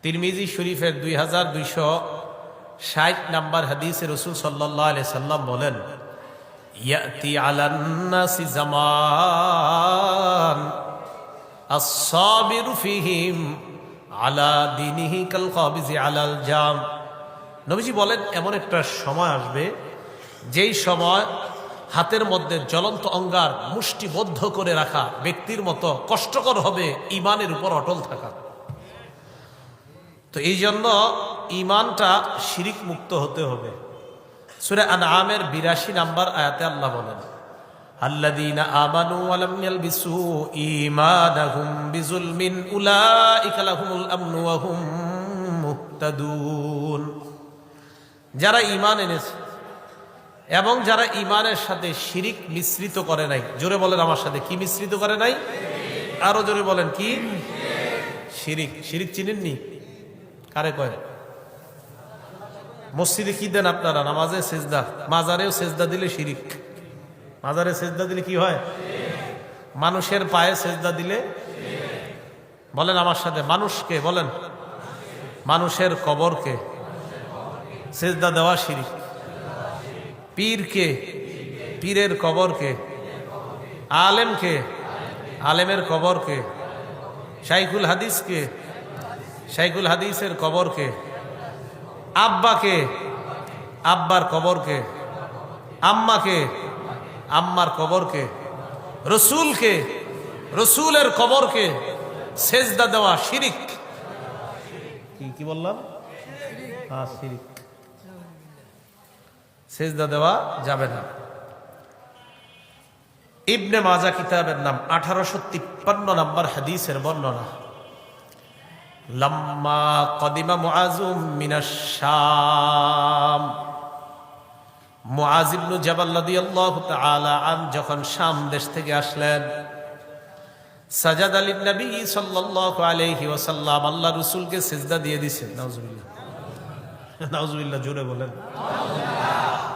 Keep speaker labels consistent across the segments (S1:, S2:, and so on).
S1: তিরমিজি শরীফের 2260 নাম্বার হাদিসে রাসূল সাল্লাল্লাহু আলাইহি সাল্লাম বলেন, ইয়াতি আলান নাসি জামান আস-সাবিরু ফীহিম আলা দীনিহি কাল কাবিজি আলাল জাম। নবীজি বলেন, এমন একটা সময় আসবে যেই সময় হাতের মধ্যে জ্বলন্ত অঙ্গার মুষ্টিবদ্ধ করে রাখা ব্যক্তির মতো কষ্টকর হবে ঈমানের উপর অটল থাকা। তো এই জন্য ঈমানটা শিরিক মুক্ত হতে হবে। সূরা আনআমের ৮২ নাম্বার আয়াতে আল্লাহ বলেন, আল্লাযীনা আমানু ওয়া লাম ইয়ালবিসু ঈমানাহুম বিযুলমিন উলাইকা লাহুমুল আমনু ওয়া হুম মুহতাদুন। যারা ঈমান এনেছে এবং যারা ঈমানের সাথে শিরিক মিশ্রিত করে নাই, জোরে বলেন আমার সাথে, কি মিশ্রিত করে নাই? আরো জোরে বলেন, কি? শিরিক। শিরিক চিনেননি? কারে কয়? মসজিদে কি দেন আপনারা? নামাজে সেজদা। মাজারেও সেজদা দিলে শিরিক। মাজারে সেজদা দিলে কি হয়? মানুষের পায়ে সেজদা দিলে, বলেন আমার সাথে, মানুষকে বলেন, মানুষের কবরকে সেজদা দেওয়া শিরিক। পীরকে, পীরের কবরকে, আলেমকে, আলেমের কবরকে, শাইখুল হাদিসকে, শাইখুল হাদিসের কবরকে, আব্বাকে, আব্বার কবরকে, আম্মাকে, আম্মার কবরকে, রসুলকে, রসুলের কবরকে সেজদা দেওয়া শিরিক। কি বললাম? হ্যাঁ, শিরিক। সেজদা দেওয়া যাবে না। ইবনে মাজা কিতাবের নাম 1853 নম্বর হাদিসের বর্ণনা, লাম্মা কদিমা মুআযুম মিনাশ শাম, মুআয ইবনে জাবাল রাদিয়াল্লাহু তাআলা আন যখন শাম দেশ থেকে আসলেন, সাজাদা লিন নবী সাল্লাল্লাহু আলাইহি ওয়াসাল্লাম, আল্লাহ রাসূলকে সিজদা দিয়ে দিয়েছেন। নাউজুবিল্লাহ, নাউজুবিল্লাহ, জোরে বলেন।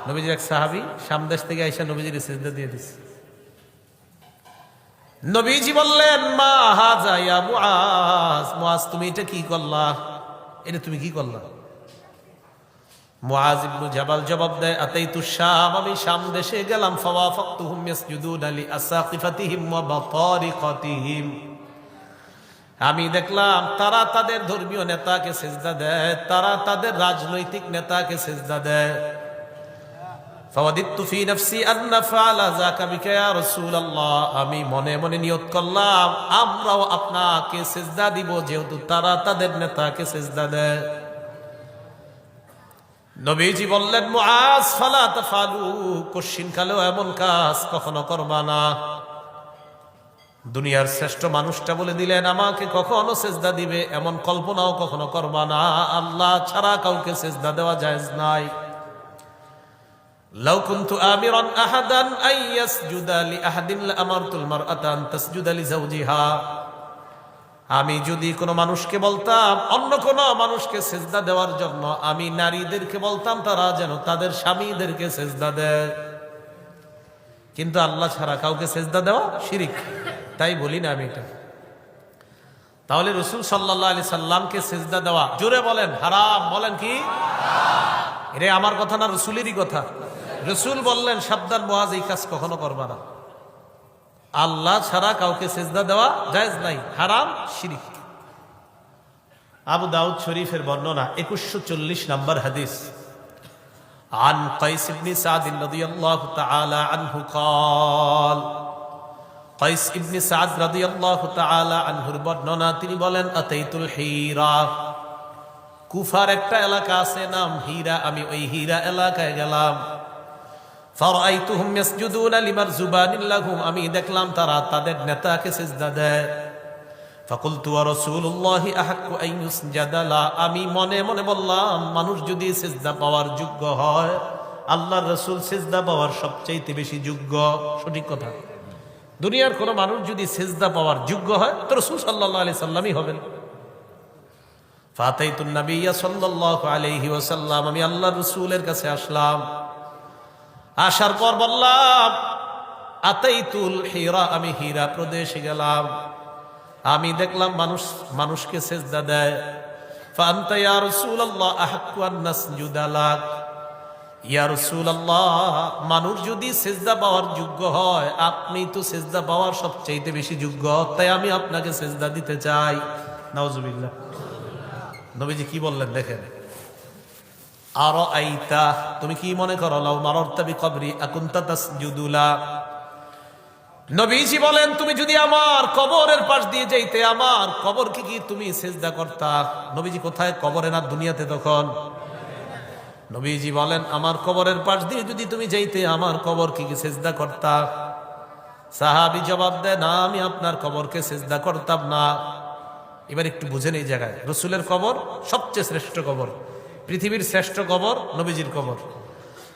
S1: নবীজির এক সাহাবী শাম দেশ থেকে আইসা নবীজির সিজদা দিয়ে দিয়েছে। নবীজি বললেন, মা হাযা ইয়া মুআয, মুআয তুমি এটা কি করলা? এটা তুমি কি করলা? মুআয ইবনে জাবাল জবাব দেয়, আতাইতু শাম, আমি শাম দেশে গেলাম, ফাওয়াফাকতুহুম ইয়াসজুদুনা লিআসাকিফাতিহিম ওয়া বাতারিকাতিহিম, আমি দেখলাম তারা তাদের ধর্মীয় নেতাকে সিজদা দেয়, তারা তাদের রাজনৈতিক নেতাকে সিজদা দেয়। ফাওয়াদিতু ফি নাফসি আন নাফআলা যাকা বিকা ইয়া রাসূলুল্লাহ, আমি মনে মনে নিয়ত করলাম আমরাও আপনাকে সিজদা দিব, যেহেতু তারা তাদের নেতাকে সিজদা দেয়। নবীজি বললেন, মুআয ফালা তাফালু, কশিন কালেও এমন কাজ কখনো করবা না। দুনিয়ার শ্রেষ্ঠ মানুষটা বলে দিলেন, আমাকে কখনো সিজদা দিবে এমন কল্পনাও কখনো করবা না। আল্লাহ ছাড়া কাউকে সিজদা দেওয়া জায়েজ নাই। লাউ কুনতু আমিরান আহাদান আন ইয়াসজুদা লিআহাদিন লাআমারতুল মারআতা আন তাসজুদা লিজাওজিহা, আমি যদি কোনো মানুষকে বলতাম অন্য কোনো মানুষকে সিজদা দেওয়ার জন্য, আমি নারীদেরকে বলতাম তারা যেন তাদের স্বামীদেরকে সিজদা দেয়। কিন্তু আল্লাহ ছাড়া কাউকে সিজদা দেওয়া শিরিক, তাই বলি না আমি এটা। তাহলে রাসূল সাল্লাল্লাহু আলাইহি সাল্লামকে সিজদা দেওয়া, জোরে বলেন, হারাম। বলেন কি? এটা আমার কথা না, রাসূলেরই কথা। রাসূল বললেন, সাবধান মুআয, এই কাজ কখনো করবা না। আল্লাহ ছাড়া কাউকে সিজদা দেওয়া জায়েজ নাই, হারাম, শিরিক। আবু দাউদ শরীফের বর্ণনা 2140 নম্বর হাদিস, আন কাইস ইবনে সাদ রাদিয়াল্লাহু তাআলা আনহু قال, কাইস ইবনে সাদ রাদিয়াল্লাহু তাআলা আনহুর বর্ণনা, তিনি বলেন, আতাইতুল হীরা, কুফার একটা এলাকা আছে নাম হীরা, আমি ওই হীরা এলাকায় গেলাম। ফারাআইতুহুম ইয়াসজুদুনা লিমারজুবানিন লাহুম, আমি দেখলাম তারা তাদের নেতাকে সিজদা দেয়। ফাকুলতু ওয়া রাসূলুল্লাহি আহাক্কু আন ইউসজাদা লা, আমি মনে মনে বললাম, মানুষ যদি সিজদা পাওয়ার যোগ্য হয়, আল্লাহর রাসূল সিজদা পাওয়ার সবচেয়ে বেশি যোগ্য। সঠিক কথা। দুনিয়ার কোন মানুষ যদি সিজদা পাওয়ার যোগ্য হয় তো রাসূল সাল্লাল্লাহু আলাইহি সাল্লামই হবেন। ফাতাইতুন নাবিয়্যা সাল্লাল্লাহু আলাইহি ওয়াসাল্লাম, আমি আল্লাহর রাসূলের কাছে আসলাম। আসার পর বললাম, আতাইতুল হীরা, আমি হীরা প্রদেশে গেলাম, আমি দেখলাম মানুষকে সিজদা দেয়। ফাআনতা ইয়া রাসূলুল্লাহ আহাক্কু আন নাসজুদা লাক। ইয়া রাসূলুল্লাহ, মানুষ যদি সিজদা পাওয়ার যোগ্য হয়, আপনি তো সিজদা পাওয়ার সবচেয়ে বেশি যোগ্য, তাই আমি আপনাকে সিজদা দিতে চাই। নাউজুবিল্লাহ। নবীজি কি বললেন দেখেন, আর আইতা, তুমি কি মনে করো, লাউ মাররতা বিকবরি আকুনতা তাসজুদু লা। নবীজি বলেন, তুমি যদি আমার কবরের পাশ দিয়ে যাইতে, আমার কবরকে কি তুমি সিজদা করতা? নবীজি কোথায়? কবরে না দুনিয়াতে তখন। নবীজি বলেন, আমার কবরের পাশ দিয়ে যদি তুমি যাইতে, আমার কবরকে কি সিজদা করতা? সাহাবী জবাব দেয়, না, আমি আপনার কবরকে সিজদা করতাম না। এবার একটু বুঝেন এই জায়গায়, রসুলের কবর সবচেয়ে শ্রেষ্ঠ কবর, পৃথিবীর শ্রেষ্ঠ কবর নবীজির কবর।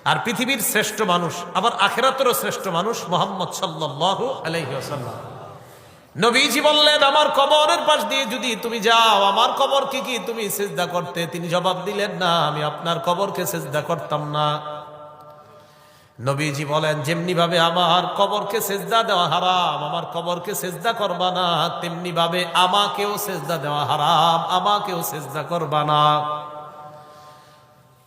S1: আর পৃথিবীর শ্রেষ্ঠ মানুষ, আবার আখিরাতেরও শ্রেষ্ঠ মানুষ মুহাম্মদ সাল্লাল্লাহু আলাইহি ওয়াসাল্লাম। নবীজি বললেন, আমার কবরের পাশ দিয়ে যদি তুমি যাও, আমার কবরকে কি তুমি সিজদা করতে? তিনি জবাব দিলেন, না, আমি আপনার কবরকে সিজদা করতাম না। নবীজি বলেন, যেমনি ভাবে আমার কবরকে সিজদা দেওয়া হারাম, আমার কবরকে সিজদা করবা না, তেমনি ভাবে আমাকেও সিজদা দেওয়া হারাম, আমাকেও সিজদা করবা না।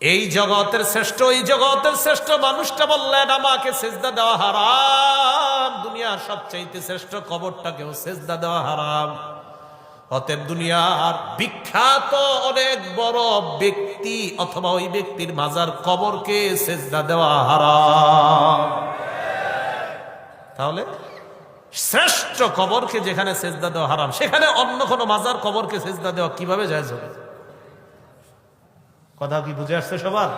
S1: এই জগতের শ্রেষ্ঠ, এই জগতের শ্রেষ্ঠ মানুষটা বললেন, আমাকে সিজদা দেওয়া হারাম, দুনিয়ার সবচাইতে শ্রেষ্ঠ কবরটাকেও সিজদা দেওয়া হারাম। অতএব দুনিয়ার বিখ্যাত অনেক বড় ব্যক্তি অথবা ওই ব্যক্তির মাজার কবরকে সিজদা দেওয়া হারাম। তাহলে শ্রেষ্ঠ কবরকে যেখানে সিজদা দেওয়া হারাম, সেখানে অন্য কোনো মাজার কবরকে সিজদা দেওয়া কিভাবে জায়েজ হবে? কথা কি বুঝে আসছে সবার?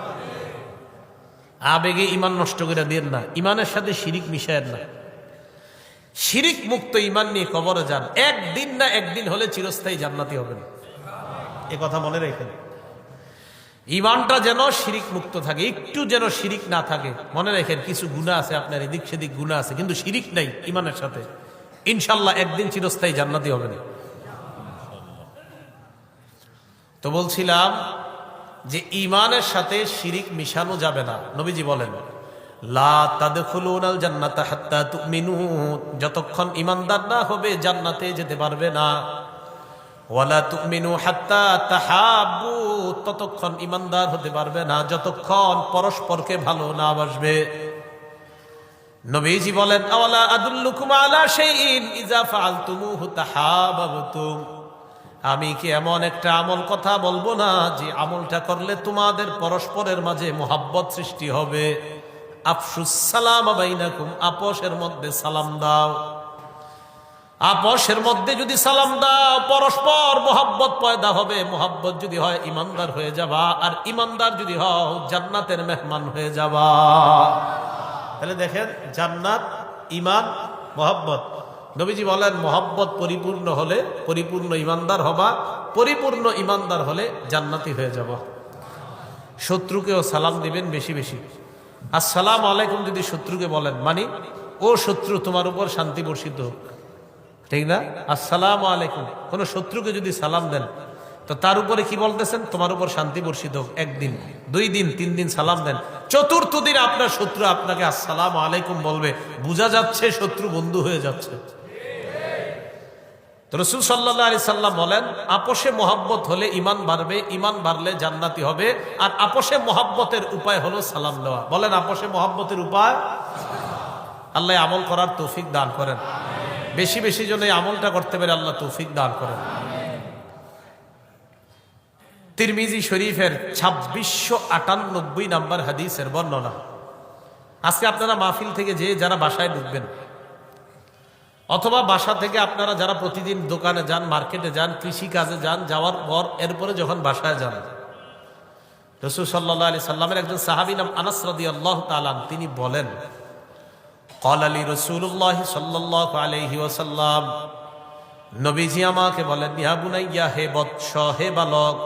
S1: আবেগে ইমান নষ্ট করে দিন না, ইমানের সাথে শিরিক মিশায়েন না। শিরিক মুক্ত ইমান নিয়ে কবরে যান, একদিন না একদিন হলে চিরস্থায়ী জান্নাতি হবেন। এ কথা মনে রাখেন। ইমানটা যেন শিরিক মুক্ত থাকে, একটু যেন শিরিক না থাকে। মনে রাখেন, কিছু গুনাহ আছে আপনার, এদিক সেদিক গুনাহ আছে, কিন্তু শিরিক নাই ইমানের সাথে, ইনশাল্লাহ একদিন চিরস্থায়ী জান্নাতি হবেন। তো বলছিলাম যে ইমানের সাথে শিরিক মিশানো যাবে না। নবীজি বলেন, লা তাদখুলুনাল জান্নাতা হাত্তা তুমিনু, যতক্ষণ ঈমানদার না হবে জান্নাতে যেতে পারবে না। ওয়ালা তুমিনু হাত্তা তাহাব্বু, ততক্ষণ ঈমানদার হতে পারবে না যতক্ষণ পরস্পরকে ভালো না বাসবে। নবীজি বলেন, আওয়ালা আদুল্লুকুম আলা শাইইন ইযা ফাআলতুমুহু তাহাবাবতুম, আমি কি এমন একটা আমল কথা বলবো না যে আমলটা করলে তোমাদের পরস্পরের মাঝে মোহাব্বত সৃষ্টি হবে? আফশুস সালাম বাইনাকুম, আপোষের মধ্যে সালাম দাও। আপোষের মধ্যে যদি সালাম দাও, পরস্পর মোহাব্বত পয়দা হবে। মোহাব্বত যদি হয়, ইমানদার হয়ে যাবা, আর ইমানদার যদি হও, জান্নাতের মেহমান হয়ে যাবা। তাহলে দেখেন, জান্নাত, ইমান, মোহাব্বত। নবীজি বলেন, মোহাব্বত পরিপূর্ণ হলে পরিপূর্ণ ইমানদার হবা, পরিপূর্ণ ইমানদার হলে জান্নাতি হয়ে যাবা। শত্রুকেও সালাম দিবেন বেশি বেশি। আসসালামু আলাইকুম যদি শত্রুকে বলেন, মানে ও শত্রু, তোমার উপর শান্তি বর্ষিত হোক, ঠিক না? আসসালামু আলাইকুম। কোন শত্রুকে যদি সালাম দেন, তো তার উপরে কি বলতেছেন? তোমার উপর শান্তি বর্ষিত হোক। একদিন, 2 দিন, 3 দিন সালাম দেন, চতুর্থ দিন আপনার শত্রু আপনাকে আসসালামু আলাইকুম বলবে, বোঝা যাচ্ছে শত্রু বন্ধু হয়ে যাচ্ছে। তো রাসূল সাল্লাল্লাহু আলাইহি সাল্লাম বলেন, আপোষে মোহাব্বত হলে ঈমান বাড়বে, ঈমান বাড়লে জান্নাতি হবে। আর আপোষে মোহাব্বতের উপায় হলো সালাম দেওয়া। বলেন, আপোষে মোহাব্বতের উপায়? আল্লাহ আমল করার তৌফিক দান করেন, বেশি বেশি জন এই আমলটা করতে পারে আল্লাহ তৌফিক দান করেন। তিরমিজি শরীফের 2698 নম্বর হাদিসের বর্ণনা। আজকে আপনারা মাহফিল থেকে যে যারা বাসায় ঢুকবেন, অথবা বাসা থেকে আপনারা যারা প্রতিদিন দোকানে যান, মার্কেটে যান, কৃষি কাজে যান, যাওয়ার পর এরপরে যখন বাসায় যান, রাসূল সাল্লাল্লাহু আলাইহি সাল্লামের একজন সাহাবী নাম আনাস রাদিয়াল্লাহু তাআলা, তিনি বলেন, ক্বালা লি রাসূলুল্লাহ সাল্লাল্লাহু আলাইহি ওয়াসাল্লাম, নবীজি আমাকে বলেন, ইয়া বুনাইয়া, হে বৎস, হে বালক,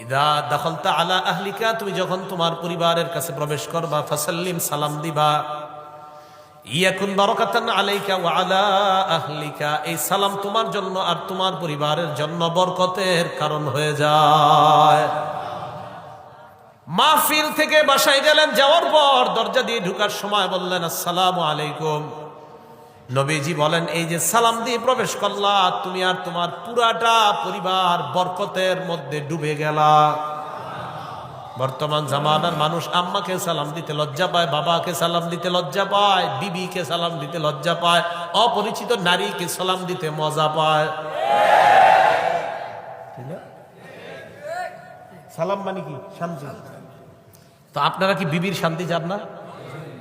S1: ইদা দাখালতা আলা আহলিকা, তুমি যখন তোমার পরিবারের কাছে প্রবেশ করবা, ফাসাল্লিম, সালাম দিবা, ইয়াকুন বারাকাতান আলাইকা ওয়া আলা আহলিকা, এই সালাম তোমার জন্য আর তোমার পরিবারের জন্য বরকতের কারণ হয়ে যায়। মাহফিল থেকে বাসায় গেলেন, যাওয়ার পর দরজা দিয়ে ঢোকার সময় বললেন, আসসালামু আলাইকুম। নবীজি বলেন, এই যে সালাম দিয়ে প্রবেশ করলা, তুমি আর তোমার পুরাটা পরিবার বরকতের মধ্যে ডুবে গেলা। বর্তমান জামানার মানুষ আম্মাকে সালাম দিতে লজ্জা পায়, বাবাকে সালাম দিতে লজ্জা পায়, বিবিকে সালাম দিতে লজ্জা পায়, অপরিচিত নারীকে সালাম দিতে মজা পায়। সালাম মানে কি? শান্তি। তো আপনারা কি বিবির শান্তি চান না?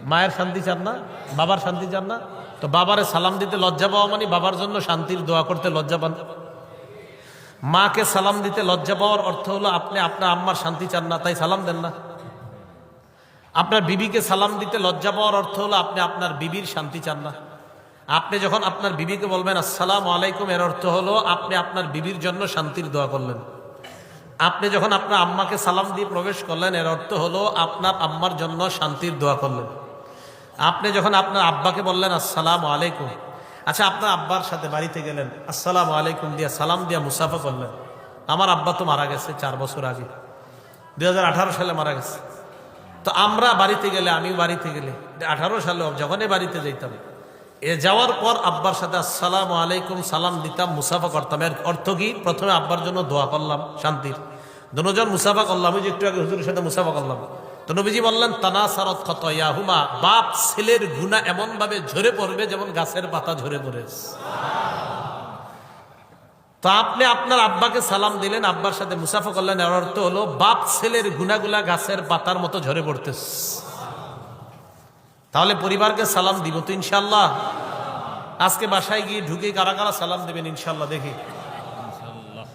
S1: মায়ের শান্তি চান না? বাবার শান্তি চান না? তো বাবারে সালাম দিতে লজ্জা পাওয়া মানে বাবার জন্য শান্তির দোয়া করতে লজ্জা পান। মাকে সালাম দিতে লজ্জা পাওয়ার অর্থ হলো আপনি আপনার আম্মার শান্তি চান না, তাই সালাম দেন না। আপনার বিবিকে সালাম দিতে লজ্জা পাওয়ার অর্থ হলো আপনি আপনার বিবির শান্তি চান না। আপনি যখন আপনার বিবিকে বলবেন আসসালামু আলাইকুম, এর অর্থ হলো আপনি আপনার বিবির জন্য শান্তির দোয়া করলেন। আপনি যখন আপনার আম্মাকে সালাম দিয়ে প্রবেশ করলেন, এর অর্থ হলো আপনার আম্মার জন্য শান্তির দোয়া করলেন। আপনি যখন আপনার আব্বাকে বললেন আসসালামু আলাইকুম, আচ্ছা আপনার আব্বার সাথে বাড়িতে গেলেন, আসসালামু আলাইকুম দিয়া সালাম দিয়া মুসাফা করলেন। আমার আব্বা তো মারা গেছে 4 বছর আগে, 2018 সালে মারা গেছে। তো আমরা বাড়িতে গেলে, আমিও বাড়িতে গেলে 18 সালে যখনই বাড়িতে যাইতাম, যাওয়ার পর আব্বার সাথে আসসালামু আলাইকুম সালাম দিতাম, মুসাফা করতাম। এর অর্থ কি? প্রথমে আব্বার জন্য দোয়া করলাম শান্তির, দুজন মুসাফা করলাম। ওই যে একটু আগে হুজুরের সাথে মুসাফা করলাম। তো নবীজি বললেন তানাসারাত খাতায়াহুমা, বাপ ছেলের গুনাহ এমন ভাবে ঝরে পড়বে যেমন গাছের পাতা ঝরে পড়ে। তো আপনি আপনার আব্বাকে সালাম দিলেন, আব্বার সাথে মুসাফা করলেন, এর অর্থ হলো বাপ ছেলের গুনাহগুলা গাছের পাতার মতো ঝরে পড়তেছে। তাহলে পরিবারকে সালাম দিব তো ইনশাআল্লাহ। আজকে বাসায় গিয়ে ঢুকে কারা কারা সালাম দেবেন ইনশাআল্লাহ দেখি।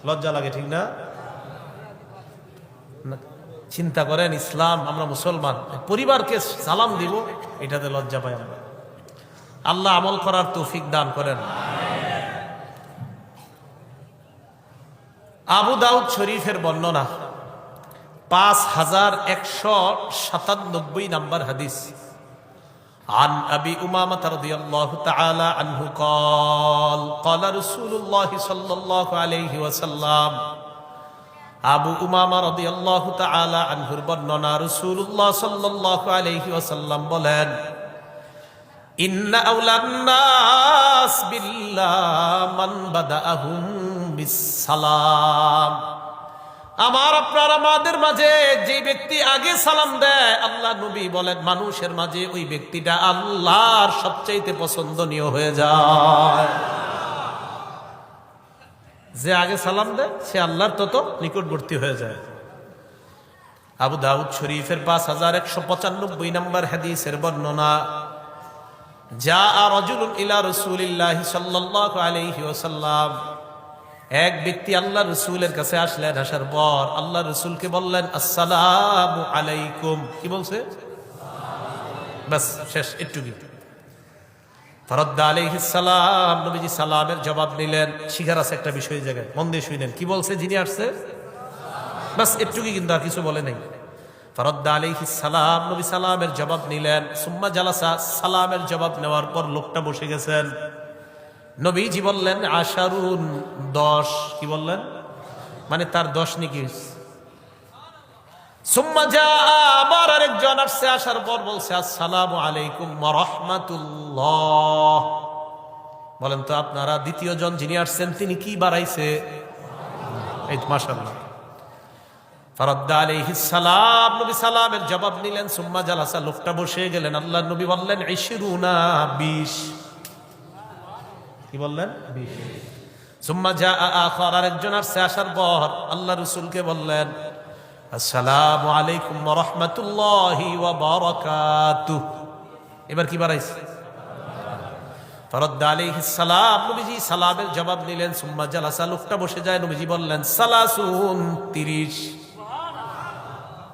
S1: লজ্জা লাগে ঠিক না? চিন্তা করেন, ইসলাম, আমরা মুসলমান, পরিবারকে সালাম দিব এটাতে লজ্জা পাই আমরা। আল্লাহ আমল করার তৌফিক দান করেন। আবু দাউদ শরীফের বর্ণনা 5197 নম্বর হাদিস। عن أبي أمامة رضي الله تعالى عنه قال قال رسول الله صلى الله عليه وسلم আবু উমামা রাদিয়াল্লাহু তাআলা আনহুর বর্ণনা, রাসূলুল্লাহ সাল্লাল্লাহু আলাইহি ওয়াসাল্লাম বলেন, ইন্না আওলান নাস বিল্লাহ মান বাদাআহুম বিসসালাম। আমার আপনার আমাদের মাঝে যে ব্যক্তি আগে সালাম দেয়, আল্লাহ নবী বলেন মানুষের মাঝে ওই ব্যক্তিটা আল্লাহর সবচাইতে পছন্দনীয় হয়ে যায়। যে আগে সালাম দেয় সে আল্লাহর তত নিকটবর্তী হয়ে যায়। আবু দাউদ শরীফের 5195 নম্বর হাদিসের বর্ণনা, জাআ রাজুলুন ইলা রাসূলিল্লাহি সাল্লাল্লাহু আলাইহি ওয়াসাল্লাম, এক ব্যক্তি আল্লাহ রাসূলের কাছে আসলেন। আসার পর আল্লাহ রাসূলকে বললেন আসসালামু আলাইকুম। কি বলছে? বাস শেষ, একটুকি। ফারাদ্দা আলাইহিস সালাম, নবীজি সালামের জবাব নিলেন। শিখার আছে একটা বিষয় জায়গায়, মন দিয়ে শুনেন। কি বলছে যিনি আসছে? বাস একটুকি, কিন্তু আর কিছু বলে নাই। ফারাদ্দা আলাইহিস সালাম, নবী সালামের জবাব নিলেন। সুম্মা জালাসা, সালামের জবাব নেওয়ার পর লোকটা বসে গেছেন। নবীজি বললেন আশারুন, 10। কি বললেন? মানে তার 10 নাকি। সুম্মা জাআ, আবার আরেকজন আসছে। আসার পর বলছে আসসালামু আলাইকুম ওয়া রাহমাতুল্লাহ। বলেন তো আপনারা দ্বিতীয় জন যিনি আসছেন তিনি কি বাড়াইছে? এই মাশাআল্লাহ। ফারাদ্দা আলাইহিস সালাম, নবী সালামের জবাব নিলেন। সুম্মা জালাসা, লোকটা বসে গেলেন। আল্লাহর নবী বললেন 20। কি বললেন? 20। সুম্মা জাআ আখার, আরেকজন আসছে। আসার পর আল্লাহ রাসূলকে বললেন আসসালামু আলাইকুম ওয়া রাহমাতুল্লাহি ওয়া বারাকাতুহু। এবার কি বাড়াইছে? ফারাদ্দা আলাইহিস সালাম, নবীজি সালামের জবাব নিলেন। সুম্মা জালাসা, লোকটা বসে যায়। নবীজি বললেন 30।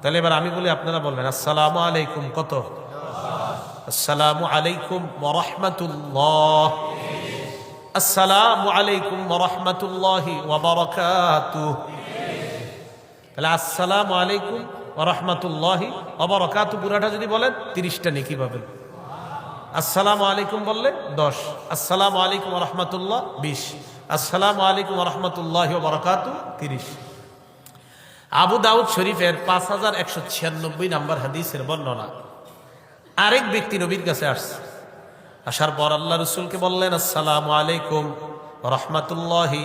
S1: তাহলে এবার আমি বলি, আপনারা বলবেন আসসালামু আলাইকুম কত? আসসালামু আলাইকুম ওয়া রাহমাতুল্লাহ, আসসালামু আলাইকুম ওয়া রাহমাতুল্লাহি ওয়া বারাকাতুহু। তাহলে আসসালামু আলাইকুম ওয়া রাহমাতুল্লাহি ওয়া বারাকাতুহু পুরাটা যদি বলেন 30টা নেকি পাবেন। আসসালামু আলাইকুম বললে 10, আসসালামু আলাইকুম ওয়া রাহমাতুল্লাহ 20, আসসালামু আলাইকুম ওয়া রাহমাতুল্লাহি ওয়া বারাকাতুহু 30। আবু দাউদ শরীফের 5196 নম্বর হাদিসের বর্ণনা। আরেক ব্যক্তি নবীর কাছে আসছে। আসার পর আল্লাহ রাসূলকে বললেন, আসসালামু আলাইকুম ওয়া রাহমাতুল্লাহি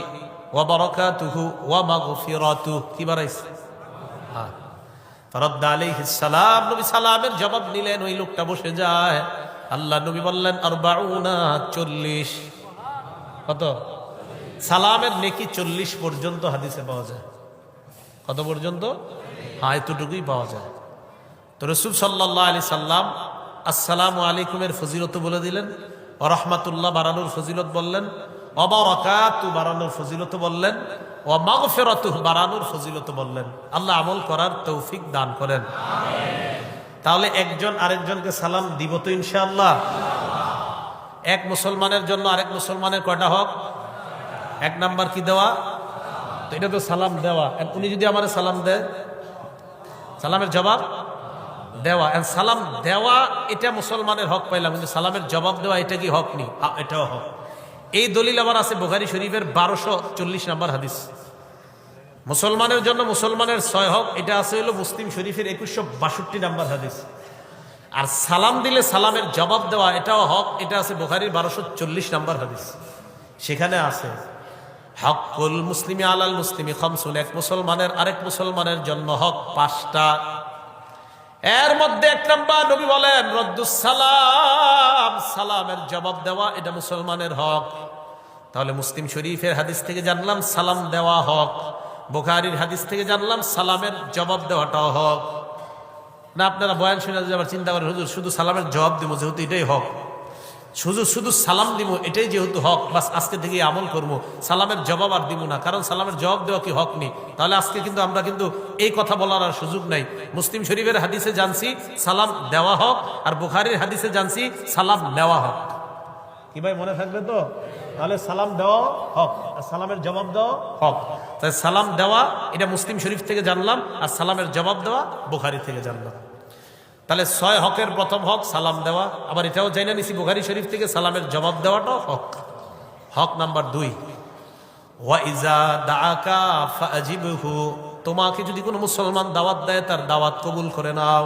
S1: ওয়া বারাকাতুহু ওয়া মাগফিরাতুহু। কি বাড়াইছে? হ্যাঁ। ফারাদ্দা আলাইহিস সালাম, নবী সালামের জবাব নিলেন, ওই লোকটা বসে যায়। আল্লাহ নবী বললেন, 40। কত? সালামের নেকি 40 পর্যন্ত হাদিসে পাওয়া যায়। কত পর্যন্ত? হ্যাঁ, এতটুকুই পাওয়া যায়। তো রাসূল সাল্লাল্লাহু আলাইহি সাল্লাম আসসালামু আলাইকুমের ফজিলত বলে দিলেন, ওয়া রাহমাতুল্লাহ বাড়ানোর ফজিলত বললেন, ওয়া বারাকাতুহু বাড়ানোর ফজিলত বললেন, ওয়া মাগফিরাতুহু বাড়ানোর ফজিলত বললেন। আল্লাহ আমল করার তৌফিক দান করেন, আমিন। তাহলে একজন আরেকজনকে সালাম দিব তো ইনশাআল্লাহ? এক মুসলমানের জন্য আরেক মুসলমানের কয়টা হক? এক নাম্বার কি দেওয়া? তো এটা তো সালাম দেওয়া। উনি যদি আমার সালাম দেয়, সালামের জবাব দেওয়া। সালাম দেওয়া এটা মুসলমানের হক পাইলাম, কিন্তু সালামের জবাব দেওয়া এটা কি হক নি? এটাও হক। এই দলিল আবার আছে বুখারী শরীফের 1240 নম্বর হাদিস। মুসলমানের জন্য মুসলমানের 6 হক, এটা আছে হলো মুসলিম শরীফের 2162 নম্বর হাদিস। আর সালাম দিলে সালামের জবাব দেওয়া এটাও হক, এটা আছে বুখারীর 1240 নম্বর হাদিস। সেখানে আছে হকুল মুসলিমি আলাল মুসলিমি খামসুন, এক মুসলমানের আরেক মুসলমানের জন্য হক 5টা। এর মধ্যে 1 নাম্বার নবী বলেন রদ্দুস সালাম, সালামের জবাব দেওয়া এটা মুসলমানের হক। তাহলে মুসলিম শরীফের হাদিস থেকে জানলাম সালাম দেওয়া হক, বুখারীর হাদিস থেকে জানলাম সালামের জবাব দেওয়াটাও হক। না আপনারা বয়ান শুনে আবার চিন্তা করেন, হুজুর শুধু সালামের জবাব দিব যেহেতু এটাই হক, শুধু সালাম দিব এটাই যেহেতু হক, বাস আজকে থেকে আমল করবো, সালামের জবাব আর দিব না, কারণ সালামের জবাব দেওয়া কি হক নেই? তাহলে আজকে কিন্তু আমরা কিন্তু এই কথা বলার আর সুযোগ নাই। মুসলিম শরীফের হাদিসে জানছি সালাম দেওয়া হক, আর বুখারীর হাদিসে জানছি সালাম নেওয়া হক। কি ভাই মনে থাকবে তো? তাহলে সালাম দেওয়া হক আর সালামের জবাব দেওয়া হক। তাই সালাম দেওয়া এটা মুসলিম শরীফ থেকে জানলাম, আর সালামের জবাব দেওয়া বুখারী থেকে জানলাম। তাহলে 6 হকের প্রথম হক সালাম দেওয়া। আবার এটাও জানা নিছি বুখারী শরীফ থেকে সালামের জবাব দেওয়াটাও হক। হক নাম্বার 2, ওয়া ইজা দাআকা ফাজিবহু, তোমাকে যদি কোনো মুসলমান দাওয়াত দেয় তার দাওয়াত কবুল করে নাও।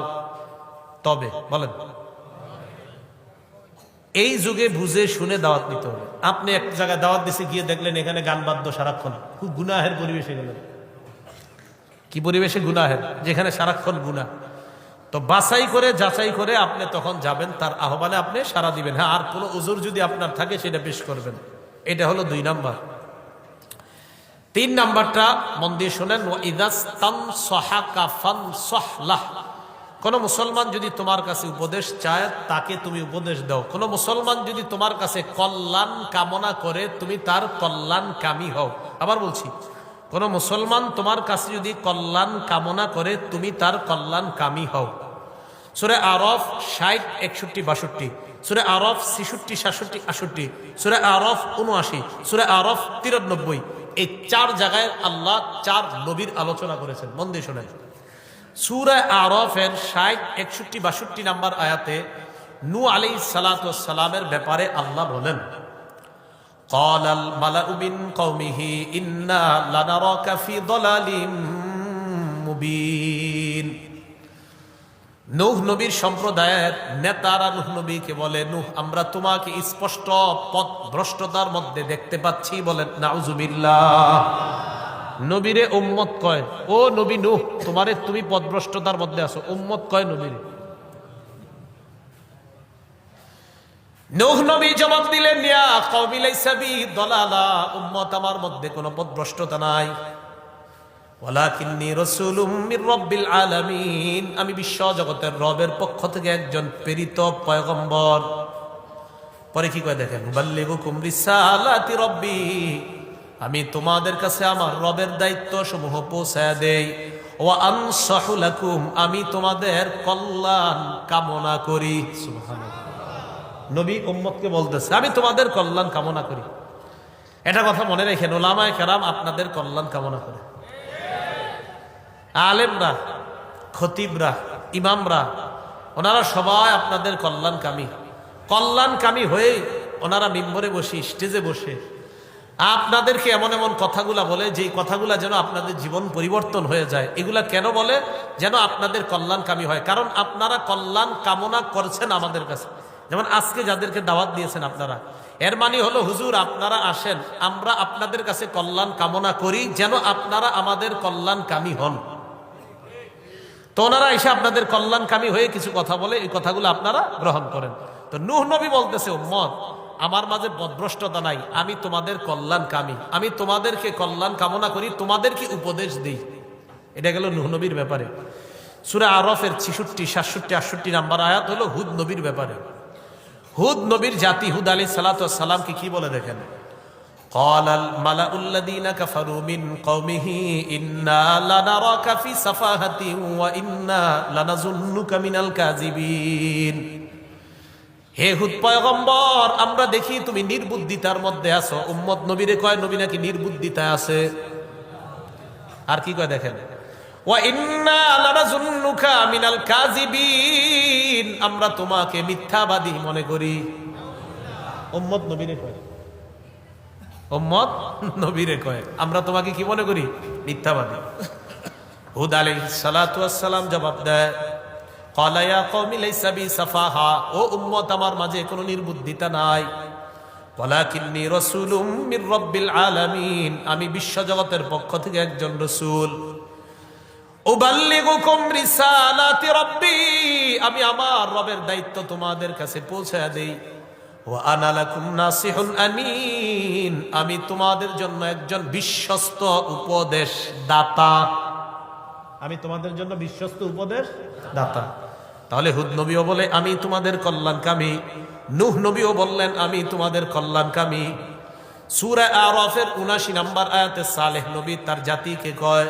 S1: তবে বলেন, এই যুগে বুঝে শুনে দাওয়াত নিতে হবে। আপনি এক জায়গায় দাওয়াত দিতে গিয়ে দেখলেন এখানে গান বাদ্য সারাক্ষণ, খুব গুনাহের পরিবেশে গেলেন। কি পরিবেশে? গুনাহের, যেখানে সারাক্ষণ গুনাহ। তো বাছাই করে যাচাই করে আপনি তখন যাবেন, তার আহ্বানে আপনি সাড়া দিবেন। হ্যাঁ, আর কোনো উজুর যদি আপনার থাকে সেটা পেশ করবেন। এটা হলো 2 নাম্বার। 3 নাম্বারটা মন দিয়ে শোনেন, ওয়া ইদাস্তানসাহাকা ফানসাহলাহ, কোন মুসলমান যদি তোমার কাছে উপদেশ চায় তাকে তুমি উপদেশ দাও। কোন মুসলমান যদি তোমার কাছে কল্যাণ কামনা করে তুমি তার কল্যাণকামী হও। আবার বলছি, কোন মুসলমান তোমার কাছে যদি কল্যাণ কামনা করে তুমি তার কল্যাণকামী হও। সূরা আরাফ 60, 61, 62, সূরা আরাফ 66, 67, 68, সূরা আরাফ 79, সূরা আরাফ 93। এই 4 জায়গায় আল্লাহ 4 নবীর আলোচনা করেছেন। মন দিয়ে শোনেন। সূরা আরাফের 60, 61, 62 নাম্বার আয়াতে নূহ আলাইহিস সালাতু ওয়াস সালামের ব্যাপারে আল্লাহ বলেন, ক্বালাল মালাউ মিন কওমিহি ইন্না লানারাকা ফি দালালিম মুবিন। নূহ নবীর সম্প্রদায়ের নেতারা নূহ নবীকে বলে, নূহ আমরা তোমাকে স্পষ্ট পথভ্রষ্টতার মধ্যে দেখতে পাচ্ছি। বলেন নাউজুবিল্লাহ। নবীরে উম্মত কয়, ও নবী নূহ তুমি পথভ্রষ্টতার মধ্যে আছো। উম্মত কয় নবীরে। নূহ নবী জবাব দিলেন, ইয়া কওমি লাইসা বি দালালা, উম্মত আমার মধ্যে কোনো পথভ্রষ্টতা নাই। ওয়ালাকিন্নী রাসূলুম মির রাব্বিল আলামিন, আমি বিশ্ব জগতের রবের পক্ষ থেকে একজন প্রেরিত পয়গম্বর। পরে কি কয় দেখেন, মুবাল্লিগুকুম রিসালাতি রাব্বি, আমি তোমাদের কাছে আমার রবের দায়িত্ব সমূহ পৌঁছায় দেই। ওয়া আনসাহু লাকুম, আমি তোমাদের কল্যাণ কামনা করি। সুবহানাল্লাহ। নবী উম্মতকে বলতেছে আমি তোমাদের কল্যাণ কামনা করি। এটা কথা মনে রেখেন, উলামায়ে কেরাম আপনাদের কল্যাণ কামনা করে। আলেমরা, খতিবরা, ইমামরা, ওনারা সবাই আপনাদের কল্যাণকামী হয়ে ওনারা মিম্বরে বসে, স্টেজে বসে আপনাদেরকে এমন এমন কথাগুলা বলে যে কথাগুলা যেন আপনাদের জীবন পরিবর্তন হয়ে যায়। এগুলা কেন বলে? যেন আপনাদের কল্যাণকামী হয়। কারণ আপনারা কল্যাণ কামনা করছেন আমাদের কাছে। যেমন আজকে যাদেরকে দাওয়াত দিয়েছেন আপনারা, এর মানে হলো হুজুর আপনারা আসেন, আমরা আপনাদের কাছে কল্যাণ কামনা করি যেন আপনারা আমাদের কল্যাণকামী হন। তো ওনারা এসে আপনাদের কল্যাণকামী হয়ে কিছু কথা বলে, এই কথাগুলো আপনারা গ্রহণ করেন। তো নূহ নবী বলতেছে, উম্মত আমার মাঝে বদভ্রষ্টতা নাই, আমি তোমাদের কল্যাণকামী, আমি তোমাদেরকে কল্যাণ কামনা করি, তোমাদেরকে উপদেশ দিই। এটা গেল নূহ নবীর ব্যাপারে। সূরা আরফের 66, 67, 68 নাম্বার আয়াত হলো হুদ নবীর ব্যাপারে। হুদ নবীর জাতি হুদ আলাইহিস সালাতু ওয়াস সালামকে কি বলে দেখেন, ক্বালাল মালাউল্লাযীনা কাফারু মিন কওমিহি ইন্না লানারাকা ফি সাফাহাতিন ওয়া ইন্না লানাযুন্নুকা মিনাল কাযিবিন। হে হুদ পয়গম্বর, আমরা দেখি তুমি নির্বুদ্ধিতার মধ্যে আছো। উম্মত নবীরে কয় নবী নাকি নির্বুদ্ধিতা আছে। আর কি কয় দেখেন, ওয়া ইন্না লানাযুন্নুকা মিনাল কাযিবিন, আমরা তোমাকে মিথ্যাবাদী মনে করি। উম্মত নবীরে কয়, উম্মত নবীরে কয় আমরা তোমাকে কি মনে করি, মিথ্যাবাদী। হুদ আলাইহিস সালাতু ওয়াস সালাম জবাব দেয়, ক্বালা ইয়া কওমি লাইসা বি সাফাহা, ও উম্মত আমার মাঝে কোনো নির্বুদ্ধিতা নাই, ওয়ালাকিন্নী রাসূলুম মির রাব্বিল আলামিন, আমি বিশ্ব জগতের পক্ষ থেকে একজন রাসূল। উবাল্লিগুকুম রিসালাতি রাব্বি, আমি আমার রবের দায়িত্ব তোমাদের কাছে পৌঁছায় দেই। ওয়া আনা লাকুম নাসিহুন আমিন, আমি তোমাদের জন্য একজন বিশ্বস্ত উপদেশ দাতা, আমি তোমাদের জন্য বিশ্বস্ত উপদেশ দাতা। তাহলে হুদ নবীও বলে আমি তোমাদের কল্যাণকামী, নূহ নবীও বললেন আমি তোমাদের কল্যাণকামী। সূরা আরাফের ৭৯ নম্বর আয়াতে সালেহ নবী তার জাতিকে কয়,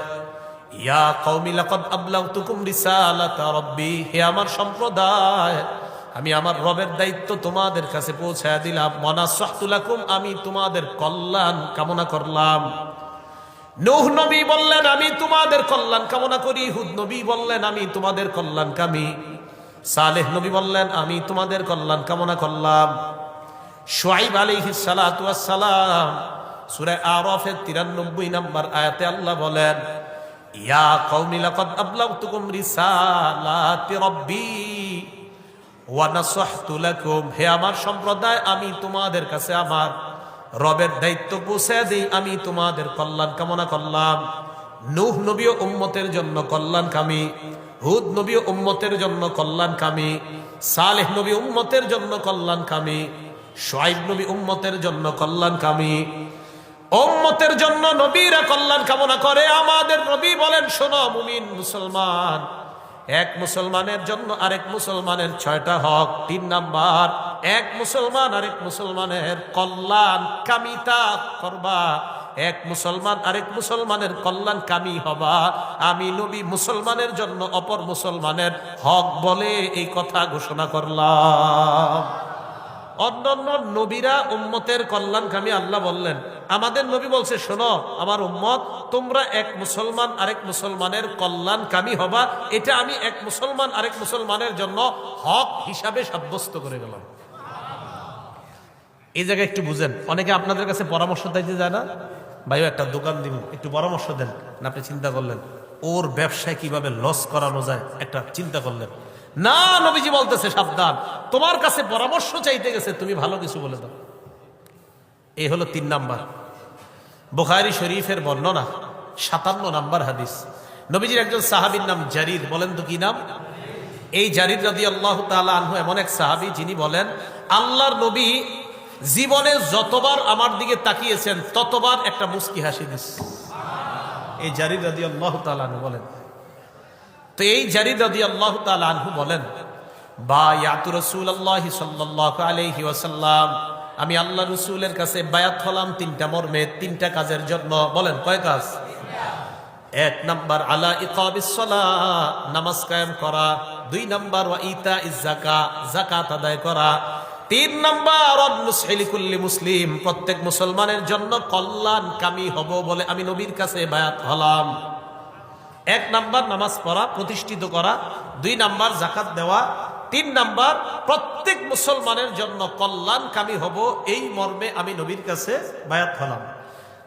S1: ইয়া কওমি লাকাদ আবলাগতুকুম রিসালাতা রাব্বি, হে আমার সম্প্রদায়, আমি আমার রবের দায়িত্ব তোমাদের কাছে পৌঁছায় দিলাম। ওয়া নাসাহতু লাকুম, আমি তোমাদের কল্যাণ কামনা করলাম। নূহ নবী বললেন আমি তোমাদের কল্যাণ কামনা করি, হুদ নবী বললেন আমি তোমাদের কল্যাণকামী, সালেহ নবী বললেন আমি তোমাদের কল্যাণ কামনা করলাম। শুআইব আলাইহিস সালাতু ওয়াস সালাম সূরা আরাফের ৯৩ নম্বর আয়াতে আল্লাহ বলেন, ইয়া কওমি লাকাদ আবলাগতুকুম রিসালাতি রাব্বি ওয়া নাসাহতু লাকুম, হে আমার সম্প্রদায়, আমি তোমাদের কাছে আমার রবের দায়িত্ব পৌঁছে দেই, আমি তোমাদের কল্যাণ কামনা করলাম। নূহ নবী ও উম্মতের জন্য কল্যাণকামী, হুদ নবী ও উম্মতের জন্য কল্যাণকামী, সালেহ নবী উম্মতের জন্য কল্যাণকামী, শুআইব নবী উম্মতের জন্য কল্যাণকামী। উম্মতের জন্য নবীরা কল্যাণ কামনা করে। আমাদের নবী বলেন, শোনো মুমিন মুসলমান, এক মুসলমানের জন্য আরেক মুসলমানের ৬টা হক। ৩ নাম্বার, এক মুসলমান আরেক মুসলমানের কল্যাণ কামিতা করবা, এক মুসলমান আরেক মুসলমানের কল্যাণ কামি হবা। আমি নবী মুসলমানের জন্য অপর মুসলমানের হক বলে এই কথা ঘোষণা করলাম। অন্যান্য নবীরা উম্মতের কল্যাণকামী আল্লাহ বললেন, আমাদের নবী বলছে শোনো আমার উম্মত, তোমরা এক মুসলমান আরেক মুসলমানের কল্যাণকামী হবা। এটা আমি এক মুসলমান আরেক মুসলমানের জন্য হক হিসাবে সাব্যস্ত করে গেলাম। এই জায়গায় একটু বুঝেন, অনেকে আপনাদের কাছে পরামর্শ দিতে যায় না, ভাইও একটা দোকান দিব, একটু পরামর্শ দেন না। আপনি চিন্তা করলেন ওর ব্যবসায় কিভাবে লস করানো যায়, একটা চিন্তা করলেন না। নবীজি বলতেছে সাবধান, তোমার কাছে পরামর্শ চাইতে গেছে, তুমি ভালো কিছু বলে দাও। এই হলো ৩ নাম্বার, বুখারী শরীফের বর্ণনা ৫৭ নাম্বার হাদিস। নবীজির একজন সাহাবীর নাম জারির, বলেন তো কি নাম? এই জারির রাদিয়াল্লাহু তাআলা আনহু এমন এক সাহাবী যিনি বলেন, আল্লাহর নবী জীবনে যতবার আমার দিকে তাকিয়েছেন ততবার একটা মুস্কি হাসি দিস। এই জারির রাদিয়াল্লাহু তাআলা আনহু বলেন। তো এই জারির রাদিয়াল্লাহু তাআলা আনহু বলেন, বায়াতু রাসূলুল্লাহি সাল্লাল্লাহু আলাইহি ওয়াসাল্লাম, আমি আল্লাহ রাসূলের কাছে বায়াত হলাম ৩টা মর্মে, ৩টা কাজের জন্য। বলেন কয় কাজ? ১ নাম্বার আলা ইকাবিস সালাহ, নামাজ কায়েম করা। ২ নাম্বার ওয়া ইতাইজ যাকাত, যাকাত আদায় করা। ৩ নাম্বার ওয়ান-নুসহি লিকুল্লি মুসলিম, প্রত্যেক মুসলমানের জন্য কল্যাণকামী হব বলে আমি নবীর কাছে বায়াত হলাম। ১ নাম্বার নামাজ পড়া, প্রতিষ্ঠিত করা। ২ নাম্বার যাকাত দেওয়া। ৩ নাম্বার প্রত্যেক মুসলমানের জন্য কল্যাণকামী হব, এই মর্মে আমি নবীর কাছে বায়াত হলাম।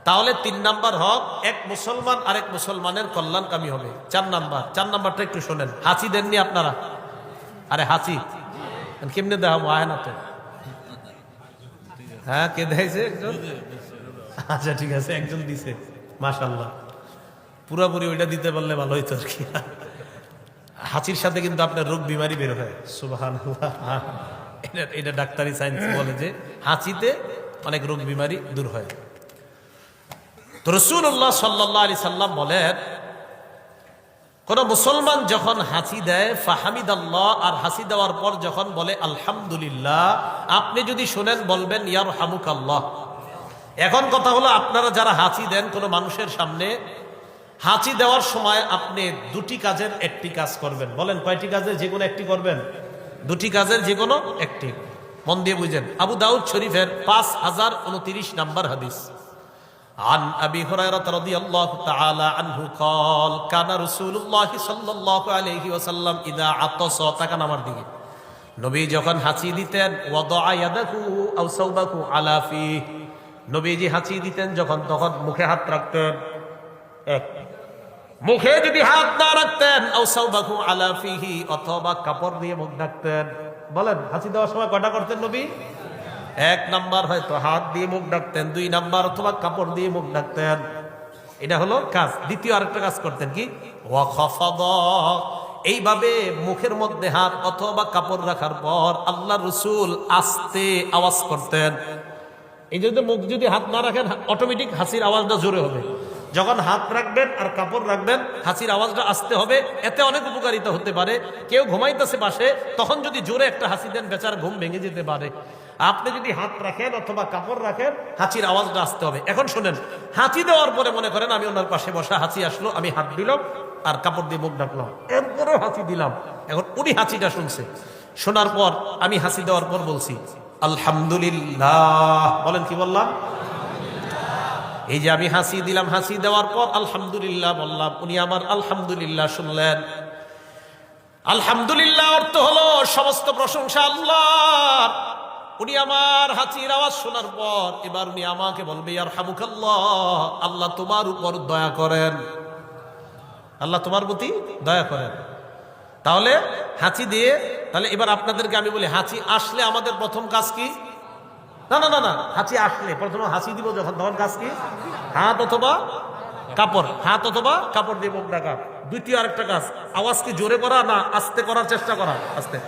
S1: তাহলে ৩ নাম্বার হক, এক মুসলমান আরেক মুসলমানের কল্যাণকামী হবে। ৪ নাম্বার, ৪ নাম্বারটা একটু শোনেন, হাসি দেননি আপনারা? আরে হাসি, কেমনে দেখাবো? আয় না তো। হ্যাঁ, কে দেখাইছে? একজন। আচ্ছা ঠিক আছে, একজন দিছে, মাশাআল্লাহ। পুরাপুরি ওইটা দিতে পারলে ভালো হইতো আর কি। হাঁচির সাথে কিন্তু আপনার রোগ বিমারি বের হয়, সুবহানাল্লাহ। এটা ডাক্তারি সায়েন্স বলে যে হাঁচিতে অনেক রোগ বিমারি দূর হয়। তো রাসূলুল্লাহ সাল্লাল্লাহু আলাইহি সাল্লাম বলেন, কোন মুসলমান যখন হাঁচি দেয় ফাহামিদাল্লাহ, আর হাঁচি দেওয়ার পর যখন বলে আলহামদুলিল্লাহ, আপনি যদি শুনেন বলবেন ইয়ারহামুকাল্লাহ। এখন কথা হলো, আপনারা যারা হাঁচি দেন কোনো মানুষের সামনে, হাঁচি দেওয়ার সময় আপনি দুটি কাজের একটি কাজ করবেন। বলেন কয়টি কাজের যে কোনো একটি করবেন? দুটি কাজের যে কোনো একটি। মন দিয়ে বুঝেন। আবু দাউদ শরীফের 5029 নম্বর হাদিস। عن أبي هريرة رضي الله تعالى عنه قال كان رسول الله صلى الله عليه وسلم إذا عطس তাকান আমার দিকে, নবী যখন হাঁচি দিতেন ওয়াদা ইয়াদাহু আও সাওবাহু আলা ফিহি, নবীজি হাঁচি দিতেন যখন তখন মুখে হাত রাখতেন। এক, মুখে যদি হাত না রাখতেন আও সাওবাহু আলা ফিহি, অথবা কাপড় দিয়ে মুখ ঢাকতেন। বলেন হাঁচি দেওয়ার সময় কয়টা করতেন নবী? এক নাম্বার হয়তো হাত দিয়ে মুখ ঢাকতেন, দুই নাম্বার অথবা কাপড় দিয়ে মুখ ঢাকতেন। এটা হলো কাজ। দ্বিতীয় আরেকটা কাজ করতেন কি? ওয়াখাফাদা, এইভাবে মুখের মধ্যে হাত অথবা কাপড় রাখার পর আল্লাহ রাসূল আস্তে আওয়াজ করতেন। এই যদি মুখ যদি হাত না রাখেন অটোমেটিক হাসির আওয়াজটা জোরে হবে। যখন হাত রাখবেন আর কাপড় রাখবেন হাসির আওয়াজটা আস্তে হবে। এতে অনেক উপকারিতা হতে পারে। কেউ ঘুমাইতেছে পাশে, তখন যদি জোরে একটা হাসি দেন বেচার ঘুম ভেঙে যেতে পারে। আপনি যদি হাত রাখেন অথবা কাপড় রাখেন হাঁচির আওয়াজটা আসতে হবে। এখন শোনেন, হাঁচি দেওয়ার পরে মনে করেন আমি ওনার পাশে বসা, হাঁচি আসলো, আমি হাত দিলাম আর কাপড় দিয়ে মুখ ঢাকলাম, এরপরেও হাঁচি দিলাম। এখন উনি হাঁচিটা শুনছে, শোনার পর আমি হাঁচি দেওয়ার পর বলছি আলহামদুলিল্লাহ। বলেন কি বললাম? এই যে আমি হাঁচি দিলাম, হাঁচি দেওয়ার পর আলহামদুলিল্লাহ বললাম, উনি আমার আলহামদুলিল্লাহ শুনলেন। আলহামদুলিল্লাহ অর্থ হলো সমস্ত প্রশংসা আল্লাহর। উনি আমার হাঁচির আওয়াজ শোনার পর এবার উনি আমাকে বলবে ইয়ারহামুকাল্লাহ, আল্লাহ তোমার উপর দয়া করেন, আল্লাহ তোমার প্রতি দয়া করেন। তাহলে হাঁচি দিয়ে, তাহলে এবার আপনাদেরকে আমি বলি, হাঁচি আসলে আমাদের প্রথম কাজ কি? না না না না, হাঁচি আসলে প্রথমে হাঁচি দিব যখন, তখন কাজ কি? হাত অথবা কাপড়, হাত অথবা কাপড় দিয়ে মুখ ঢাকা। দ্বিতীয় আরেকটা কাজ, আওয়াজ কি জোরে করা না আস্তে করার চেষ্টা করা? আস্তে।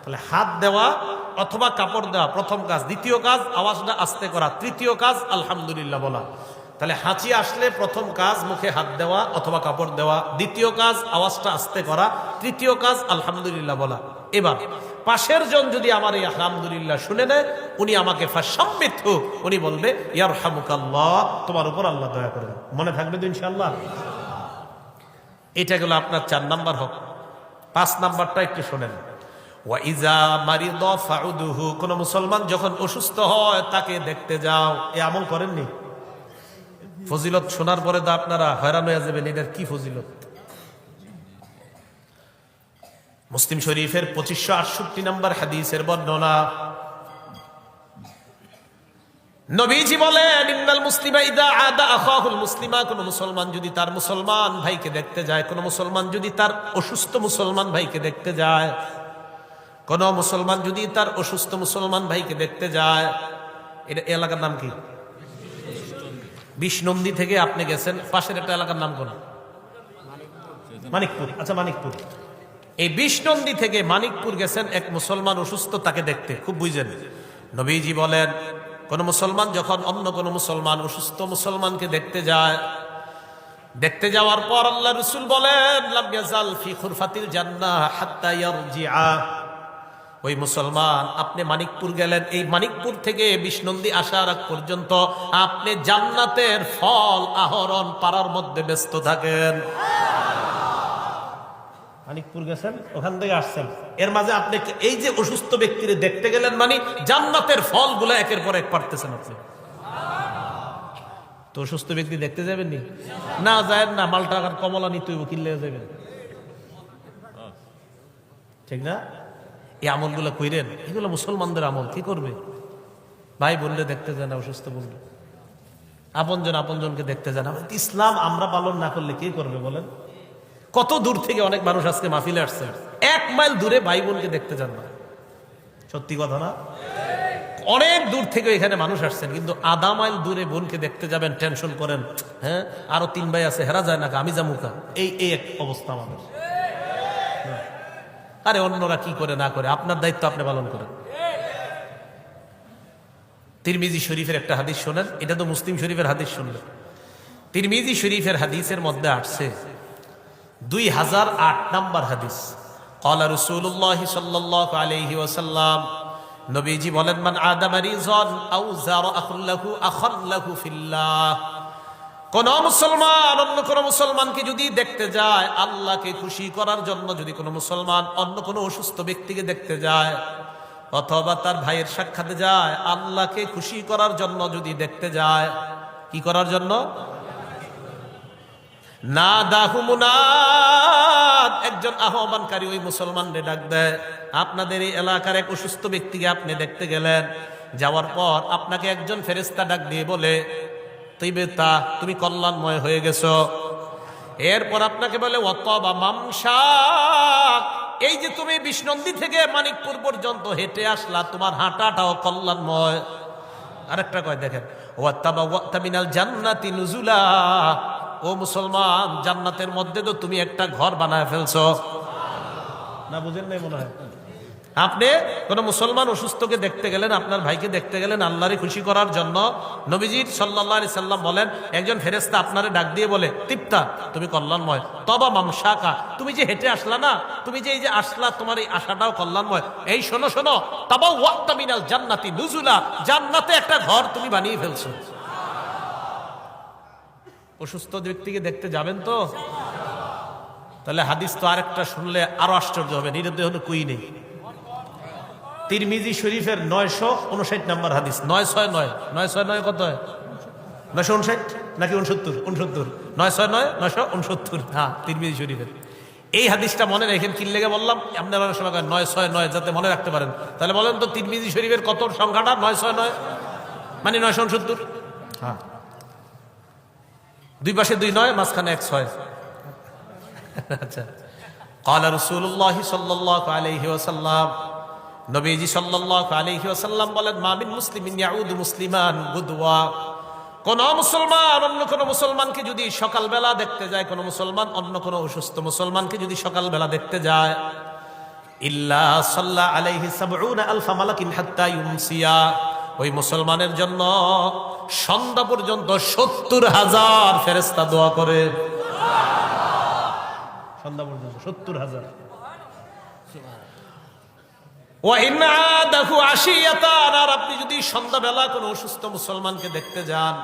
S1: তাহলে হাত দেওয়া অথবা কাপড় দেওয়া প্রথম কাজ, দ্বিতীয় কাজ আওয়াজটা আস্তে করা, তৃতীয় কাজ আলহামদুলিল্লাহ বলা। তাহলে হাঁচি আসলে প্রথম কাজ মুখে হাত দেওয়া অথবা কাপড় দেওয়া, দ্বিতীয় কাজ আওয়াজটা আস্তে করা, তৃতীয় কাজ আলহামদুলিল্লাহ বলা। এবার পাশের জন যদি আমার এই আলহামদুলিল্লাহ শুনে নেয়, উনি আমাকে ফাসাম্মিতহু, উনি বলবে ইয়ারহামুকাল্লাহ, তোমার উপর আল্লাহ দয়া করবেন। মনে থাকবে তো ইনশাআল্লাহ? এটা গেল আপনার 4 নাম্বার হক। 5 নাম্বারটা একটু শোনেন। ওয়াইজা মারিদা ফাউদুহু, কোন মুসলমান যখন অসুস্থ হয় তাকে দেখতে যাও। এ আমল করেননি? ফজিলত শোনার পরে তো আপনারা হয়রান হয়ে যাবেন, এটার কি ফজিলত। মুসলিম শরীফের 2568 নম্বর হাদিসের বর্ণনা, নবীজি বলেন ইন্নাল মুসলিমা ইযা আদা আখাহুল মুসলিমা, কোন মুসলমান যদি তার মুসলমান ভাইকে দেখতে যায়, কোন মুসলমান যদি তার অসুস্থ মুসলমান ভাইকে দেখতে যায়, কোন মুসলমান যদি তার অসুস্থ মুসলমান ভাইকে দেখতে যায়, এটা এলাকার নাম কি? বিষ্ণন্দী থেকে আপনি গেছেন, পাশের একটা এলাকার নাম কোন? মানিকপুর। আচ্ছা মানিকপুর, এই বিষ্ণন্দী থেকে মানিকপুর গেছেন এক মুসলমান অসুস্থ, তাকে দেখতে। খুব বুঝেন, নবীজি বলেন কোন মুসলমান যখন অন্য কোন মুসলমান অসুস্থ মুসলমানকে দেখতে যায়, দেখতে যাওয়ার পর আল্লাহ রাসূল বলেন লাম ইয়াজাল ফি খুরফাতিল জান্নাহ হাত্তা ইয়ারজিআ, ওই মুসলমান, আপনি মানিকপুর গেলেন, এই মানিকপুর থেকে বিষ্ণন্দী আসার আগ পর্যন্ত আপনি জান্নাতের ফল আহরণ পারার মধ্যে ব্যস্ত থাকেন। মানিকপুর গেছেন, ওখান থেকে আসছেন, এর মাঝে আপনি এই যে অসুস্থ ব্যক্তিরে দেখতে গেলেন, মানে জান্নাতের ফলগুলো একের পর এক পারতেছেন আপনি। তো অসুস্থ ব্যক্তি দেখতে যাবেন নি? না যায় না, মালটা আর কমলা নিতে হইব, কিনলে যাবেন, ঠিক না? এই আমলগুলো কইরেন, এগুলো মুসলমানদের আমল। কি করবে? ভাই বললে দেখতে যায় না, অসুস্থ বললে, আপনজন আপনজনকে দেখতে যায় না। ইসলাম আমরা পালন না করলে কে করবে বলেন? কত দূর থেকে অনেক মানুষ আজকে মাহফিলে আসছে, 1 মাইল দূরে ভাই বোনকে দেখতে যান না। সত্যি কথা না? অনেক দূর থেকে এখানে মানুষ আসছেন, কিন্তু আধা মাইল দূরে বোনকে দেখতে যাবেন, টেনশন করেন, হ্যাঁ আরো 3 ভাই আছে, হেরা যায় না, আমি যামুকা, এই এক অবস্থা আমাদের। আরে অন্যরা কি করে না করে, আপনার দায়িত্ব আপনি পালন করেন। তিরমিজি শরীফের একটা হাদিস শোনেন, এটা তো মুসলিম শরীফের হাদিস শুনলেন। তিরমিজি শরীফের হাদিসের মধ্যে আসছে 2008 নম্বর হাদিস। ক্বালা রাসূলুল্লাহ সাল্লাল্লাহু আলাইহি ওয়াসাল্লাম, নবীজি বলেন, মান আদা মারিযান আও যারা আখাল্লাহু ফিল্লাহ, কোন মুসলমান অন্য কোন মুসলমানকে যদি দেখতে যায়, আল্লাহকে খুশি করার জন্য যদি কোন মুসলমান অন্য কোন অসুস্থ ব্যক্তিকে দেখতে যায়, অথবা তার ভাইয়ের সাক্ষাতে যায়, আল্লাহকে খুশি করার জন্য যদি দেখতে যায়, কি করার জন্য? নাদাহু মুনাদ, একজন আহ্বানকারী ওই মুসলমানরে ডাক দেয়। আপনাদের এই এলাকার এক অসুস্থ ব্যক্তিকে আপনি দেখতে গেলেন, যাওয়ার পর আপনাকে একজন ফেরেশতা ডাক দিয়ে বলে, তিবেতা, তুমি কল্যাণময় হয়ে গেছো। এরপর আপনাকে বলে, ওয়াতাবা মামশাক, এই যে তুমি বিষ্ণন্দী থেকে মানিকপুর পর্যন্ত হেঁটে আসলা, তোমার হাঁটাটাও কল্যাণময়। আরেকটা কয় দেখেন, ওয়াতাবা ওয়াতা মিনাল জান্নাতি নুজুলা, ও মুসলমান, জান্নাতের মধ্যে তো তুমি একটা ঘর বানায় ফেলছো। না বুঝেন নাই মনে হয়? আপনি কোন মুসলমান অসুস্থকে দেখতে গেলেন, আপনার ভাইকে দেখতে গেলেন আল্লাহরে খুশি করার জন্য, নবীজি সাল্লাল্লাহু আলাইহি সাল্লাম বলেন, একজন ফেরেশতা আপনারে ডাক দিয়ে বলে, তিপ্তা, তুমি কল্যাণময়। তবা মামশাকা, তুমি যে হেঁটে আসলা না, তুমি যে এই যে আসলা, তোমার এই আশাটাও কল্যাণময়। এই শোনো শোনো, তাবা ওয়াক্তা মিনাল জান্নাতি নুজুলা, জান্নাতে একটা ঘর তুমি বানিয়ে ফেলছো। অসুস্থ ব্যক্তিকে দেখতে যাবেন তো? তাহলে হাদিস তো আরেকটা শুনলে আরো আশ্চর্য হবে, নিরুদ্ধ হলো কুই নেই। তিরমিজি শরীফের 959 নম্বর হাদিস। 969 969 কত হয়? 959 নাকি 69? 69 969 969, হ্যাঁ তিরমিজি শরীফের এই হাদিসটা মনে রাখেন। কি লেগে বললাম? আপনারা অনেক সময় 969 যাতে মনে রাখতে পারেন। তাহলে বলেন তো তিরমিজি শরীফের কত সংখ্যাটা? 969 মানে 969। হ্যাঁ, দুই পাশে 2 9, মাঝখানে 1 6। আচ্ছা, ক্বালা রাসূলুল্লাহ সাল্লাল্লাহু আলাইহি ওয়াসাল্লাম, নবীজি সাল্লাল্লাহু আলাইহি ওয়াসাল্লাম বলেন, মা মিন মুসলিমিন ইয়াউদু মুসলিমান গুদওয়া, কোন মুসলমান অন্য কোন মুসলমানকে যদি সকালবেলা দেখতে যায়, কোন মুসলমান অন্য কোন অসুস্থ মুসলমানকে যদি সকালবেলা দেখতে যায়, ইল্লা সাল্লা আলাইহি ৭০,০০০ মালাকিন হাত্তা ইউমসিয়া, ওই মুসলমানের জন্য সন্ধ্যা পর্যন্ত ৭০,০০০ ফেরেশতা দোয়া করে। সন্ধ্যা পর্যন্ত ৭০,০০০। আর আপনি যদি সন্ধ্যাবেলা কোন অসুস্থ মুসলমানকে দেখতে যান,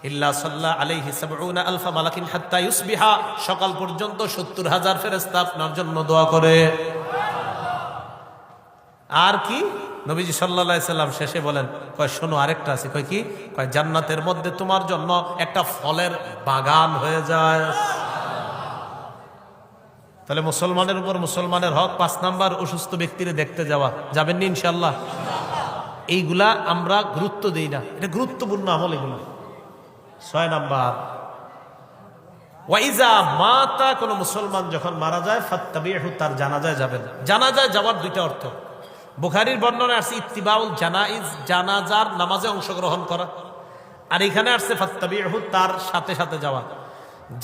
S1: ইল্লা সাল্লা আলাইহি ৭০,০০০ মালাকিন হাত্তা ইউসবিহা, সকাল পর্যন্ত ৭০,০০০ ফেরেশতা আপনার জন্য দোয়া করে। আর কি? নবীজি সাল্লাল্লাহু আলাইহি সাল্লাম শেষে বলেন, কয় শোনো আরেকটা আছে। কয় কি? কয় জান্নাতের মধ্যে তোমার জন্য একটা ফলের বাগান হয়ে যায়। তাহলে মুসলমানের উপর মুসলমানের হক। 5 নাম্বার, অসুস্থ ব্যক্তিরে দেখতে যাওয়া। যাবেন নি ইনশাআল্লাহ? এইগুলা আমরা গুরুত্ব দেই না, এটা গুরুত্বপূর্ণ আমল এগুলো। 6 নাম্বার, ওয়াইজা মাতা, কোন মুসলমান যখন মারা যায়, ফাত্তাবিহু, তার জানাজায় যাবেন। জানাজায় যাওয়ার 2টা অর্থ। বুখারীর বর্ণনা আছে ইত্তিবাউল জানাইজ, জানাজার নামাজে অংশগ্রহণ করা, আর এখানে আসছে ফাত্তাবিহু, তার সাথে সাথে যাওয়া।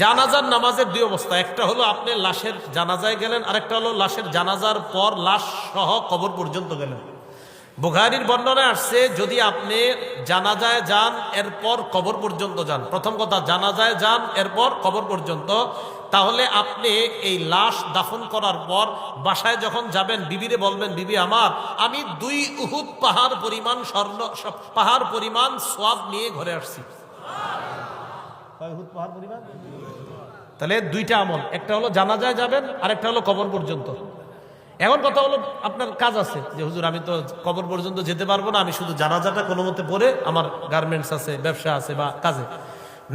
S1: জানাজার নামাজের 2 অবস্থা, একটা হলো আপনি লাশের জানাজায় গেলেন, আরেকটা হলো লাশের জানাজার পর লাশ সহ কবর পর্যন্ত গেলেন। বুখারীর বর্ণনায় আসছে যদি আপনি জানাজায় যান এরপর কবর পর্যন্ত যান, প্রথম কথা জানাজায় যান এরপর কবর পর্যন্ত, তাহলে আপনি এই লাশ দাফন করার পর বাসায় যখন যাবেন, বিবিরে বলবেন, বিবি আমার, আমি 2 উহুদ পাহাড় পরিমাণ পাহাড় পরিমাণ সওয়াব নিয়ে ঘরে আসছি। তাহলে 2টা আমল, একটা হলো জানাজায় যাবেন, আরেকটা হলো কবর পর্যন্ত। এখন কথা হলো আপনার কাজ আছে যে হুজুর আমি তো কবর পর্যন্ত যেতে পারবো না, আমি শুধু জানাজাটা কোনো মতে পড়ে, আমার গার্মেন্টস আছে, ব্যবসা আছে বা কাজে।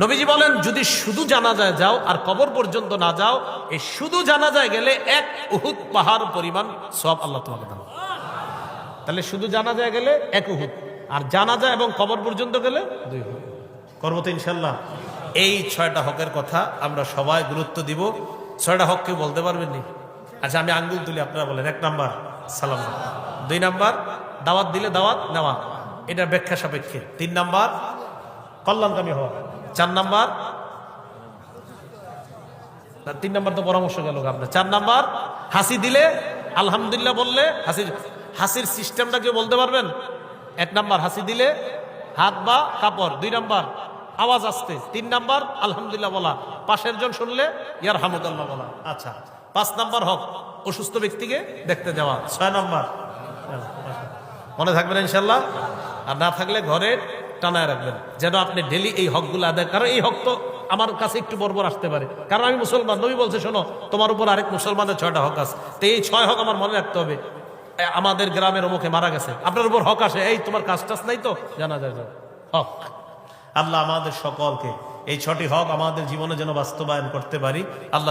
S1: নবীজি বলেন যদি শুধু জানাজায় যাও আর কবর পর্যন্ত না যাও, এই শুধু জানাজায় গেলে 1 উহুদ পাহাড় পরিমাণ সওয়াব আল্লাহ তোমাকে দেন। তাহলে শুধু জানাজায় গেলে 1 উহুদ, আর জানাজা এবং কবর পর্যন্ত গেলে 2 উহুদ। করবো তো ইনশাল্লাহ। এই 6টা হকের কথা আমরা সবাই গুরুত্ব দিব। 6টা হক কেউ বলতে পারবেন নি? আচ্ছা আমি আঙ্গুল তুলি, আপনারা বলেন। 1 নাম্বার সালাম, 2 নাম্বার দাওয়াত দিলে দাওয়াত নেওয়া, এটা ব্যাখ্যা সাপেক্ষে। 3 নাম্বার কল্যাণকামী হওয়া। 4 নাম্বার, 3 নাম্বার তো পরামর্শ গেল আপনার। 4 নাম্বার হাসি দিলে আলহামদুলিল্লাহ বললে, হাসির সিস্টেমটা কেউ বলতে পারবেন? 1 নাম্বার হাসি দিলে হাত বা কাপড়, 2 নাম্বার আওয়াজ আসতে, 3 নাম্বার আলহামদুলিল্লাহ বলা, পাশের জন শুনলে ইয়ারহামুকাল্লাহ বলা। আচ্ছা 5 নাম্বার হক অসুস্থ ব্যক্তিকে দেখতে যাওয়া। 6 নাম্বার মনে থাকবেন ইনশাল্লাহ, আর না থাকলে ঘরে টানায় রাখবেন যেন আপনি ডেলি এই হকগুলো আদায়। কারণ এই হক তো আমার কাছে একটু বর্বর আসতে পারে, কারণ আমি মুসলমান। নবী বলছে শোনো তোমার উপর আরেক মুসলমানের 6টা হক আছে, তো এই 6 হক আমার মনে রাখতে হবে। আমাদের গ্রামের অমুকে মারা গেছে, আপনার উপর হক আসে, এই তোমার কাজ টাজ নাই তো জানা যায় হক। আল্লাহ আমাদের সকলকে এই 6টি হক আমাদের জীবনে যেন বাস্তবায়ন করতে পারি। আল্লাহ